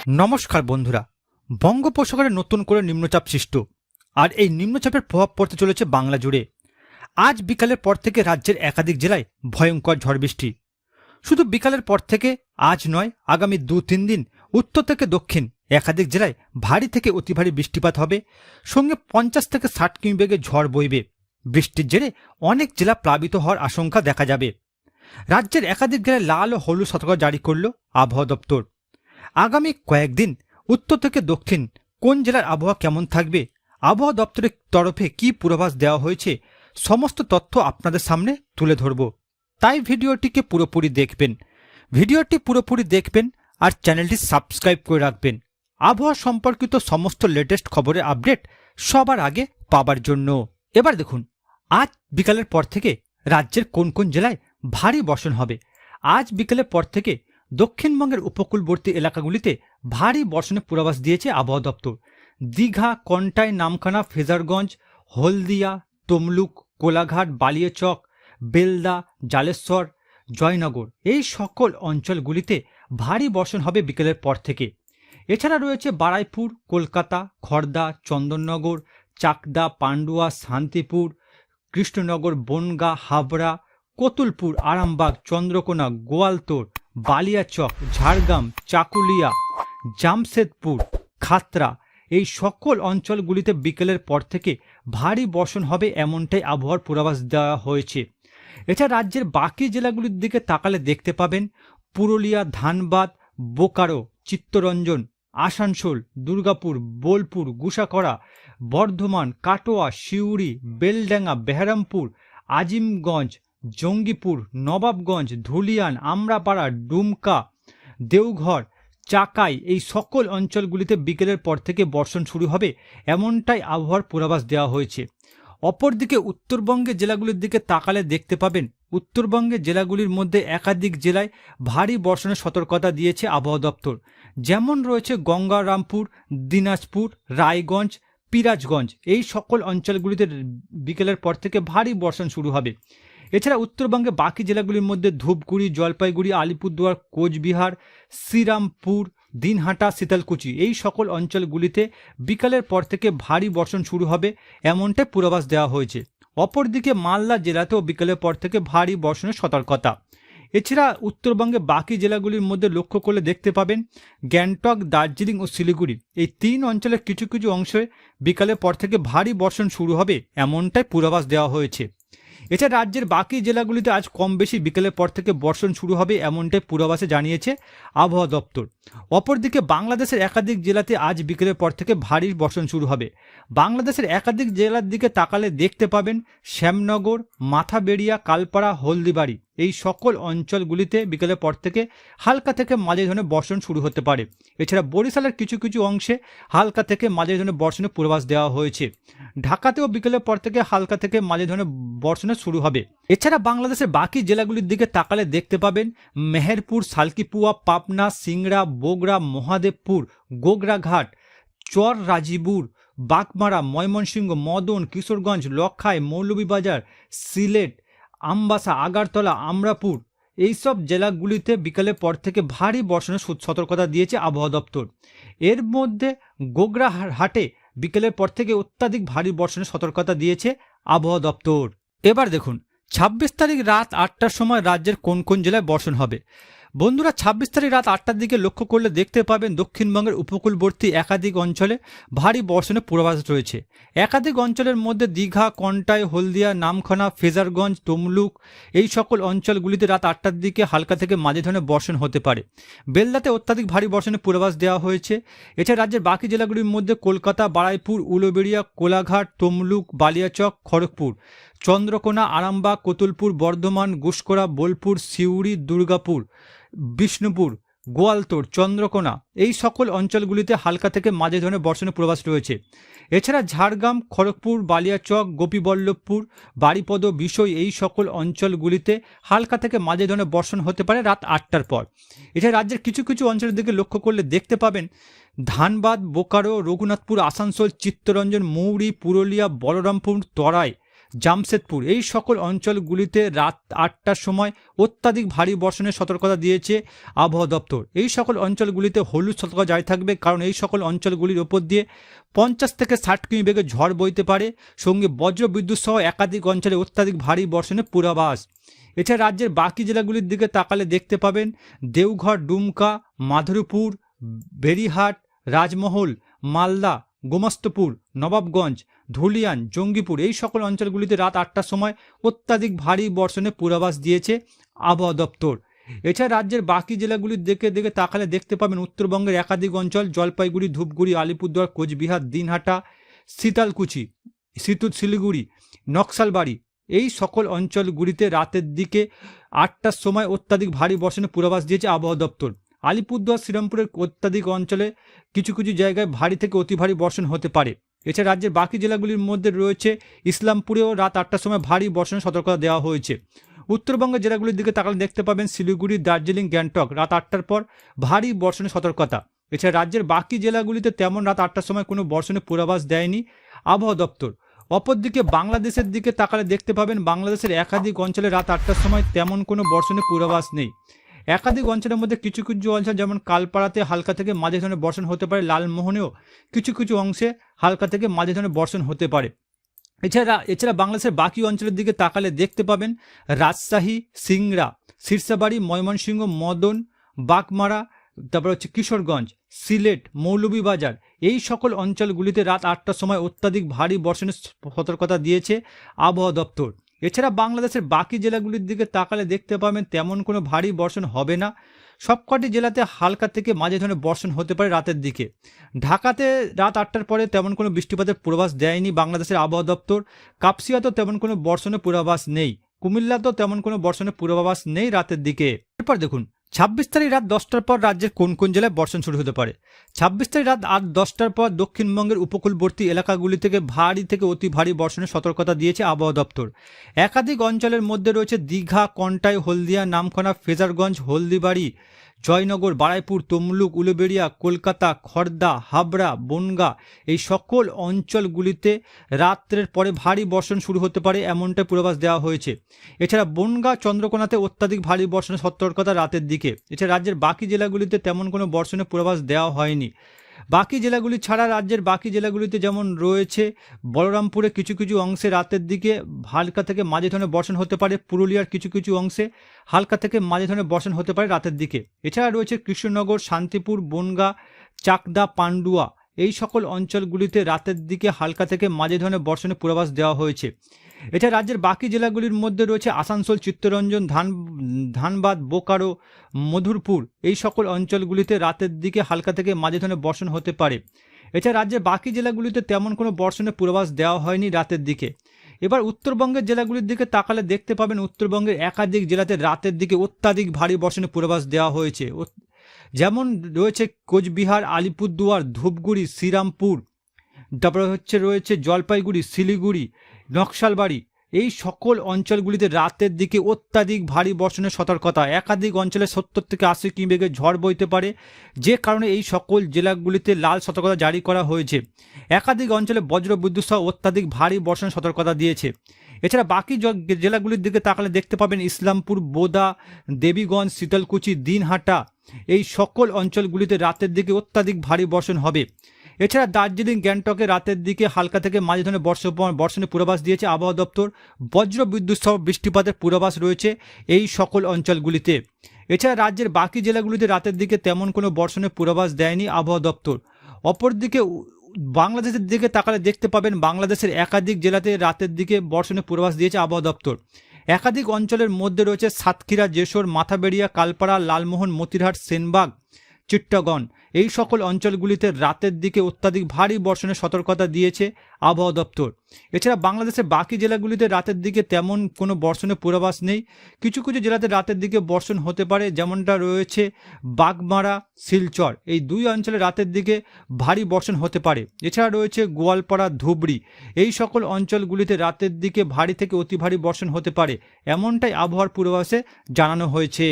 নমস্কার বন্ধুরা, বঙ্গোপসাগরে নতুন করে নিম্নচাপ সৃষ্ট আর এই নিম্নচাপের প্রভাব পড়তে চলেছে বাংলা জুড়ে। আজ বিকালের পর থেকে রাজ্যের একাধিক জেলায় ভয়ঙ্কর ঝড় বৃষ্টি। শুধু বিকালের পর থেকে আজ নয়, আগামী 2-3 দিন উত্তর থেকে দক্ষিণ একাধিক জেলায় ভারী থেকে অতি ভারী বৃষ্টিপাত হবে, সঙ্গে 50 থেকে 60 কিমি বেগে ঝড় বইবে। বৃষ্টির জেরে অনেক জেলা প্লাবিত হওয়ার আশঙ্কা দেখা যাবে। রাজ্যের একাধিক জেলায় লাল ও হলুদ সতর্কতা জারি করল আবহাওয়া দপ্তর। আগামী কয়েকদিন উত্তর থেকে দক্ষিণ কোন জেলার আবহাওয়া কেমন থাকবে, আবহাওয়া দপ্তরের তরফে কি পূর্বাভাস দেওয়া হয়েছে, সমস্ত তথ্য আপনাদের সামনে তুলে ধরব। তাই ভিডিওটিকে পুরোপুরি দেখবেন আর চ্যানেলটি সাবস্ক্রাইব করে রাখবেন আবহাওয়া সম্পর্কিত সমস্ত লেটেস্ট খবরের আপডেট সবার আগে পাবার জন্য। এবার দেখুন, আজ বিকালের পর থেকে রাজ্যের কোন কোন জেলায় ভারী বর্ষণ হবে। আজ বিকেলের পর থেকে দক্ষিণবঙ্গের উপকূলবর্তী এলাকাগুলিতে ভারী বর্ষণের পূর্বাভাস দিয়েছে আবহাওয়া দপ্তর। দীঘা, কন্টাই, নামখানা, ফ্রেজারগঞ্জ, হলদিয়া, তমলুক, কোলাঘাট, বালিয়াচক, বেলদা, জালেশ্বর, জয়নগর এই সকল অঞ্চলগুলিতে ভারী বর্ষণ হবে বিকেলের পর থেকে। এছাড়া রয়েছে বারাইপুর, কলকাতা, খড়দা, চন্দননগর, চাকদা, পান্ডুয়া, শান্তিপুর, কৃষ্ণনগর, বনগাঁ, হাবড়া, কতুলপুর, আরামবাগ, চন্দ্রকোনা, গোয়ালতোর, বালিয়াচক, ঝাড়গ্রাম, চাকুলিয়া, জামশেদপুর, খাতড়া এই সকল অঞ্চলগুলিতে বিকেলের পর থেকে ভারী বর্ষণ হবে এমনটাই আবহাওয়ার পূর্বাভাস দেওয়া হয়েছে। এছাড়া রাজ্যের বাকি জেলাগুলির দিকে তাকালে দেখতে পাবেন পুরুলিয়া, ধানবাদ, বোকারো, চিত্তরঞ্জন, আসানসোল, দুর্গাপুর, বোলপুর, গুসাকড়া, বর্ধমান, কাটোয়া, সিউড়ি, বেলডাঙ্গা, বেহারামপুর, আজিমগঞ্জ, জঙ্গিপুর, নবাবগঞ্জ, ধুলিয়ান, আমরাপাড়া, ডুমকা, দেওঘর, চাকাই এই সকল অঞ্চলগুলিতে বিকেলের পর থেকে বর্ষণ শুরু হবে এমনটাই আবহাওয়ার পূর্বাভাস দেওয়া হয়েছে। অপরদিকে উত্তরবঙ্গের জেলাগুলির দিকে তাকালে দেখতে পাবেন উত্তরবঙ্গের জেলাগুলির মধ্যে একাধিক জেলায় ভারী বর্ষণের সতর্কতা দিয়েছে আবহাওয়া দপ্তর। যেমন রয়েছে গঙ্গারামপুর, দিনাজপুর, রায়গঞ্জ, পিরাজগঞ্জ এই সকল অঞ্চলগুলিতে বিকেলের পর থেকে ভারী বর্ষণ শুরু হবে। এছাড়া উত্তরবঙ্গে বাকি জেলাগুলির মধ্যে ধূপগুড়ি, জলপাইগুড়ি, আলিপুরদুয়ার, কোচবিহার, শ্রীরামপুর, দিনহাটা, শীতলকুচি এই সকল অঞ্চলগুলিতে বিকালের পর থেকে ভারী বর্ষণ শুরু হবে এমনটাই পূর্বাভাস দেওয়া হয়েছে। অপরদিকে মালদা জেলাতেও বিকেলের পর থেকে ভারী বর্ষণের সতর্কতা। এছাড়া উত্তরবঙ্গে বাকি জেলাগুলির মধ্যে লক্ষ্য করলে দেখতে পাবেন গ্যাংটক, দার্জিলিং ও শিলিগুড়ি এই 3 অঞ্চলের কিছু কিছু অংশে বিকালের পর থেকে ভারী বর্ষণ শুরু হবে এমনটাই পূর্বাভাস দেওয়া হয়েছে। এছাড়া রাজ্যের বাকি জেলাগুলিতে আজ কম বেশি বিকেলের পর থেকে বর্ষণ শুরু হবে এমনটাই পূর্বাভাসে জানিয়েছে আবহাওয়া দপ্তর। অপরদিকে বাংলাদেশের একাধিক জেলাতে আজ বিকেলের পর থেকে ভারী বর্ষণ শুরু হবে। বাংলাদেশের একাধিক জেলার দিকে তাকালে দেখতে পাবেন শ্যামনগর, মাথাবেড়িয়া, কালপাড়া, হলদিবাড়ি এই সকল অঞ্চলগুলিতে বিকেলের পর থেকে হালকা থেকে মাঝারি ধরনের বর্ষণ শুরু হতে পারে। এছাড়া বরিশালের কিছু কিছু অংশে হালকা থেকে মাঝারি ধরনের বর্ষণের পূর্বাভাস দেওয়া হয়েছে। ঢাকাতেও বিকেলের পর থেকে হালকা থেকে মাঝারি ধরনের বর্ষণের শুরু হবে। এছাড়া বাংলাদেশের বাকি জেলাগুলির দিকে তাকালে দেখতে পাবেন মেহেরপুর, সালকিপুয়া, পাবনা, সিংড়া, বগুড়া, মহাদেবপুর, গোগরাঘাট, চর রাজীপুর, বাগমারা, ময়মনসিংহ, মদন, কিশোরগঞ্জ, লখাই, মৌলভীবাজার, সিলেট, আমবাসা, আগারতলা, আমরাপুর এইসব জেলাগুলিতে বিকালের পর থেকে ভারী বর্ষণের সতর্কতা দিয়েছে আবহাওয়া দপ্তর। এর মধ্যে গোগরাহাটে বিকেলের পর থেকে অত্যাধিক ভারী বর্ষণের সতর্কতা দিয়েছে আবহাওয়া দপ্তর। এবার দেখুন 26 তারিখ রাত 8টার সময় রাজ্যের কোন কোন জেলায় বর্ষণ হবে। বন্ধুরা, 26 তারিখ রাত 8টার দিকে লক্ষ্য করলে দেখতে পাবেন দক্ষিণবঙ্গের উপকূলবর্তী একাধিক অঞ্চলে ভারী বর্ষণের পূর্বাভাস রয়েছে। একাধিক অঞ্চলের মধ্যে দীঘা, কন্টাই, হলদিয়া, নামখানা, ফ্রেজারগঞ্জ, তমলুক এই সকল অঞ্চলগুলিতে রাত 8টার দিকে হালকা থেকে মাঝারি ধরনের বর্ষণ হতে পারে। বেলদাতে অত্যাধিক ভারী বর্ষণের পূর্বাভাস দেওয়া হয়েছে। এছাড়া রাজ্যের বাকি জেলাগুলির মধ্যে কলকাতা, বারাইপুর, উলুবেড়িয়া, কোলাঘাট, তমলুক, বালিয়াচক, খড়গপুর, চন্দ্রকোনা, আরামবাগ, কতুলপুর, বর্ধমান, গুসকরা, বোলপুর, সিউড়ি, দুর্গাপুর, বিষ্ণুপুর, গোয়ালতোর, চন্দ্রকোনা এই সকল অঞ্চলগুলিতে হালকা থেকে মাঝারি ধরনের বর্ষণের পূর্বাভাস রয়েছে। এছাড়া ঝাড়গ্রাম, খড়গপুর, বালিয়াচক, গোপীবল্লভপুর, বারিপদ, বিষয় এই সকল অঞ্চলগুলিতে হালকা থেকে মাঝারি ধরনের বর্ষণ হতে পারে রাত 8টার পর। এছাড়া রাজ্যের কিছু কিছু অঞ্চলের দিকে লক্ষ্য করলে দেখতে পাবেন ধানবাদ, বোকারো, রঘুনাথপুর, আসানসোল, চিত্তরঞ্জন, মৌরি, পুরুলিয়া, বলরামপুর, তরাই, জামশেদপুর এই সকল অঞ্চলগুলিতে রাত 8টার সময় অত্যাধিক ভারী বর্ষণের সতর্কতা দিয়েছে আবহাওয়া দপ্তর। এই সকল অঞ্চলগুলিতে হলুদ সতর্কতা জারি থাকবে, কারণ এই সকল অঞ্চলগুলির ওপর দিয়ে 50 থেকে 60 কিমি বেগে ঝড় বইতে পারে, সঙ্গে বজ্র বিদ্যুৎ সহ একাধিক অঞ্চলে অত্যাধিক ভারী বর্ষণের পূর্বাভাস। এছাড়া রাজ্যের বাকি জেলাগুলির দিকে তাকালে দেখতে পাবেন দেওঘর, ডুমকা, মাধুরপুর, বেরিহাট, রাজমহল, মালদা, গোমস্তপুর, নবাবগঞ্জ, ধুলিয়ান, জঙ্গিপুর এই সকল অঞ্চলগুলিতে রাত 8টার সময় অত্যাধিক ভারী বর্ষণের পূর্বাভাস দিয়েছে আবহাওয়া দপ্তর। এছাড়া রাজ্যের বাকি জেলাগুলির দিকে তাকালে দেখতে পাবেন উত্তরবঙ্গের একাধিক অঞ্চল জলপাইগুড়ি, ধূপগুড়ি, আলিপুরদুয়ার, কোচবিহার, দিনহাটা, শীতলকুচি, শিলিগুড়ি, নকশালবাড়ি এই সকল অঞ্চলগুলিতে রাতের দিকে 8টার সময় অত্যাধিক ভারী বর্ষণের পূর্বাভাস দিয়েছে আবহাওয়া দপ্তর। আলিপুরদুয়ার, শ্রীরামপুরের অত্যাধিক অঞ্চলে কিছু কিছু জায়গায় ভারী থেকে অতি ভারী বর্ষণ হতে পারে। এছাড়া রাজ্যের বাকি জেলাগুলির মধ্যে রয়েছে ইসলামপুরেও রাত 8টার সময় ভারী বর্ষণের সতর্কতা দেওয়া হয়েছে। উত্তরবঙ্গের জেলাগুলির দিকে তাকালে দেখতে পাবেন শিলিগুড়ি, দার্জিলিং, গ্যাংটক রাত 8টার পর ভারী বর্ষণের সতর্কতা। এছাড়া রাজ্যের বাকি জেলাগুলিতে তেমন রাত 8টার সময় কোনো বর্ষণের পূর্বাভাস দেয়নি আবহাওয়া দপ্তর। অপরদিকে বাংলাদেশের দিকে তাকালে দেখতে পাবেন বাংলাদেশের একাধিক অঞ্চলে রাত 8টার সময় তেমন কোনো বর্ষণের পূর্বাভাস নেই। একাধিক অঞ্চলের মধ্যে কিছু কিছু অঞ্চল যেমন কালপাড়াতে হালকা থেকে মাঝে ধরনের বর্ষণ হতে পারে, লালমোহনেও কিছু কিছু অংশে হালকা থেকে মাঝে ধরনের বর্ষণ হতে পারে। এছাড়া বাংলাদেশের বাকি অঞ্চলের দিকে তাকালে দেখতে পাবেন রাজশাহী, সিংড়া, সিরসাবাড়ি, ময়মনসিংহ, মদন, বাগমারা, তারপর হচ্ছে কিশোরগঞ্জ, সিলেট, মৌলভীবাজার এই সকল অঞ্চলগুলিতে রাত 8টার সময় অত্যাধিক ভারী বর্ষণের সতর্কতা দিয়েছে আবহাওয়া দপ্তর। এছাড়া বাংলাদেশের বাকি জেলাগুলির দিকে তাকালে দেখতে পাবেন তেমন কোনো ভারী বর্ষণ হবে না, সবকটি জেলাতে হালকা থেকে মাঝে ধরনের বর্ষণ হতে পারে রাতের দিকে। ঢাকাতে রাত 8টার পরে তেমন কোনো বৃষ্টিপাতের পূর্বাভাস দেয়নি বাংলাদেশের আবহাওয়া দপ্তর। কাপসিয়াতেও তেমন কোনো বর্ষণের পূর্বাভাস নেই, কুমিল্লাতেও তেমন কোনো বর্ষণের পূর্বাভাস নেই রাতের দিকে। এরপর দেখুন 26 তারিখ রাত 10টার পর রাজ্যের কোন কোন জেলায় বর্ষণ শুরু হতে পারে। 26 তারিখ রাত 10টার পর দক্ষিণবঙ্গের উপকূলবর্তী এলাকাগুলি থেকে ভারী থেকে অতি ভারী বর্ষণের সতর্কতা দিয়েছে আবহাওয়া দপ্তর। একাধিক অঞ্চলের মধ্যে রয়েছে দীঘা, কন্টাই, হলদিয়া, নামখানা, ফ্রেজারগঞ্জ, হলদিবাড়ি, জয়নগর, বারাইপুর, তমলুক, উলুবেড়িয়া, কলকাতা, খড়দা, হাবড়া, বনগাঁ এই সকল অঞ্চলগুলিতে রাত্রের পরে ভারী বর্ষণ শুরু হতে পারে এমনটাই পূর্বাভাস দেওয়া হয়েছে। এছাড়া বনগাঁ, চন্দ্রকোনাতে অত্যাধিক ভারী বর্ষণের সতর্কতা রাতের দিকে। এছাড়া রাজ্যের বাকি জেলাগুলিতে তেমন কোনো বর্ষণের পূর্বাভাস দেওয়া হয়নি। বাকি জেলাগুলি ছাড়া রাজ্যের বাকি জেলাগুলিতে যেমন রয়েছে বলরামপুরে কিছু কিছু অংশে রাতের দিকে হালকা থেকে মাঝে ধরনের বর্ষণ হতে পারে, পুরুলিয়ার কিছু কিছু অংশে হালকা থেকে মাঝে ধরনের বর্ষণ হতে পারে রাতের দিকে। এছাড়া রয়েছে কৃষ্ণনগর, শান্তিপুর, বনগাঁ, চাকদা, পান্ডুয়া এই সকল অঞ্চলগুলিতে রাতের দিকে হালকা থেকে মাঝে ধরনের বর্ষণের পূর্বাভাস দেওয়া হয়েছে। এছাড়া রাজ্যের বাকি জেলাগুলির মধ্যে রয়েছে আসানসোল, চিত্তরঞ্জন, ধানবাদ, বোকারো, মধুরপুর এই সকল অঞ্চলগুলিতে রাতের দিকে হালকা থেকে মাঝে ধরনের বর্ষণ হতে পারে। এছাড়া রাজ্যের বাকি জেলাগুলিতে তেমন কোনো বর্ষণের পূর্বাভাস দেওয়া হয়নি রাতের দিকে। এবার উত্তরবঙ্গের জেলাগুলির দিকে তাকালে দেখতে পাবেন উত্তরবঙ্গের একাধিক জেলাতে রাতের দিকে অত্যাধিক ভারী বর্ষণের পূর্বাভাস দেওয়া হয়েছে। যেমন রয়েছে কোচবিহার, আলিপুরদুয়ার, ধূপগুড়ি, শ্রীরামপুর, তারপরে রয়েছে জলপাইগুড়ি, শিলিগুড়ি, নকশালবাড়ি এই সকল অঞ্চলগুলিতে রাতের দিকে অত্যাধিক ভারী বর্ষণের সতর্কতা। একাধিক অঞ্চলে 70 থেকে 80 কিমি বেগে ঝড় বইতে পারে, যে কারণে এই সকল জেলাগুলিতে লাল সতর্কতা জারি করা হয়েছে। একাধিক অঞ্চলে বজ্র বিদ্যুৎ সহ অত্যাধিক ভারী বর্ষণের সতর্কতা দিয়েছে। এছাড়া বাকি জেলাগুলির দিকে তাকালে দেখতে পাবেন ইসলামপুর, বোদা, দেবীগঞ্জ, শীতলকুচি, দিনহাটা এই সকল অঞ্চলগুলিতে রাতের দিকে অত্যাধিক ভারী বর্ষণ হবে। এছাড়া দার্জিলিং, গ্যাংটকে রাতের দিকে হালকা থেকে মাঝে ধরনের বর্ষণের পূর্বাভাস দিয়েছে আবহাওয়া দপ্তর। বজ্র বিদ্যুৎ সহ বৃষ্টিপাতের পূর্বাভাস রয়েছে এই সকল অঞ্চলগুলিতে। এছাড়া রাজ্যের বাকি জেলাগুলিতে রাতের দিকে তেমন কোনো বর্ষণের পূর্বাভাস দেয়নি আবহাওয়া দপ্তর। অপরদিকে বাংলাদেশের দিকে তাকালে দেখতে পাবেন বাংলাদেশের একাধিক জেলাতে রাতের দিকে বর্ষণের পূর্বাভাস দিয়েছে আবহাওয়া দপ্তর। একাধিক অঞ্চলের মধ্যে রয়েছে সাতক্ষীরা, যশোর, মাথাবেড়িয়া, কালপাড়া, লালমোহন, মতিরহাট, সেনবাগ, চিট্টাগং এই সকল অঞ্চলগুলিতে রাতের দিকে অত্যাধিক ভারী বর্ষণের সতর্কতা দিয়েছে আবহাওয়া দপ্তর। এছাড়া বাংলাদেশের বাকি জেলাগুলিতে রাতের দিকে তেমন কোনো বর্ষণের পূর্বাভাস নেই। কিছু কিছু জেলাতে রাতের দিকে বর্ষণ হতে পারে, যেমনটা রয়েছে বাগমারা, শিলচর এই দুই অঞ্চলে রাতের দিকে ভারী বর্ষণ হতে পারে। এছাড়া রয়েছে গোয়ালপাড়া, ধুবড়ি এই সকল অঞ্চলগুলিতে রাতের দিকে ভারী থেকে অতি ভারী বর্ষণ হতে পারে, এমনটাই আবহাওয়ার পূর্বাভাসে জানানো হয়েছে।